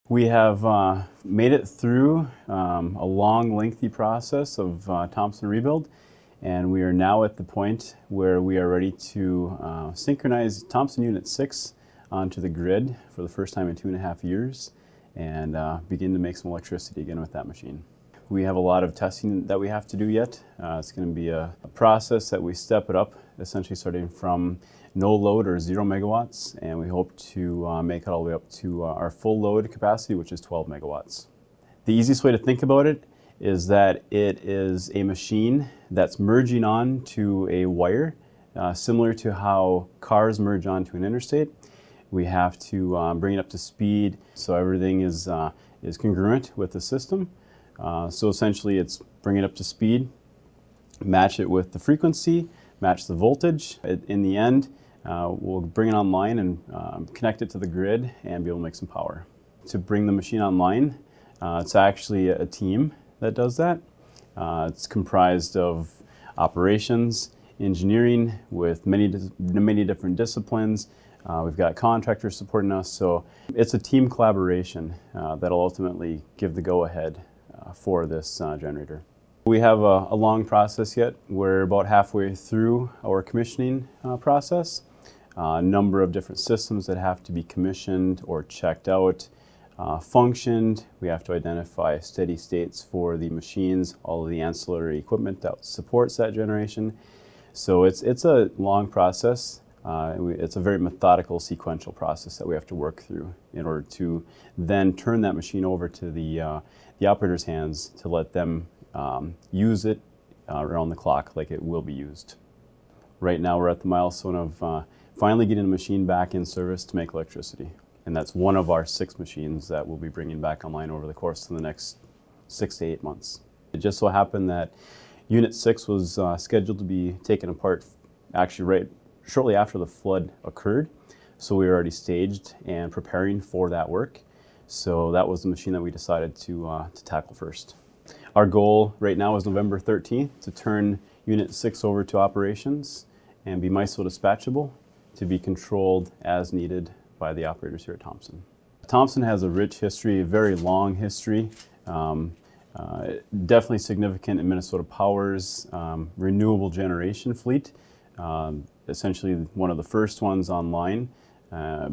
We have made it through a long, lengthy process of Thomson rebuild, and we are now at the point where we are ready to synchronize Thomson Unit 6 onto the grid for the first time in 2.5 years and begin to make some electricity again with that machine. We have a lot of testing that we have to do yet. It's going to be a process that we step it up, essentially starting from no load or 0 megawatts, and we hope to make it all the way up to our full load capacity, which is 12 megawatts. The easiest way to think about it is that it is a machine that's merging on to a wire, similar to how cars merge onto an interstate. We have to bring it up to speed so everything is congruent with the system. So essentially it's bring it up to speed, match it with the frequency, match the voltage. In the end, we'll bring it online and connect it to the grid and be able to make some power. To bring the machine online, it's actually a team that does that. It's comprised of operations, engineering with many different disciplines. We've got contractors supporting us, so it's a team collaboration that'll ultimately give the go-ahead for this generator. We have a long process yet. We're about halfway through our commissioning process. A number of different systems that have to be commissioned or checked out, functioned. We have to identify steady states for the machines, all of the ancillary equipment that supports that generation. So it's a long process. It's a very methodical, sequential process that we have to work through in order to then turn that machine over to the operator's hands to let them use it around the clock like it will be used. Right now we're at the milestone of finally getting the machine back in service to make electricity. And that's one of our 6 machines that we'll be bringing back online over the course of the next 6 to 8 months. It just so happened that Unit 6 was scheduled to be taken apart actually shortly after the flood occurred. So we were already staged and preparing for that work. So that was the machine that we decided to tackle first. Our goal right now is November 13th to turn Unit 6 over to operations and be MISO dispatchable to be controlled as needed by the operators here at Thomson. Thomson has a rich history, a very long history, definitely significant in Minnesota Power's renewable generation fleet. Essentially one of the first ones online,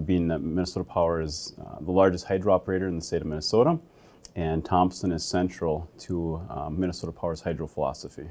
being that Minnesota Power is the largest hydro operator in the state of Minnesota, and Thomson is central to Minnesota Power's hydro philosophy.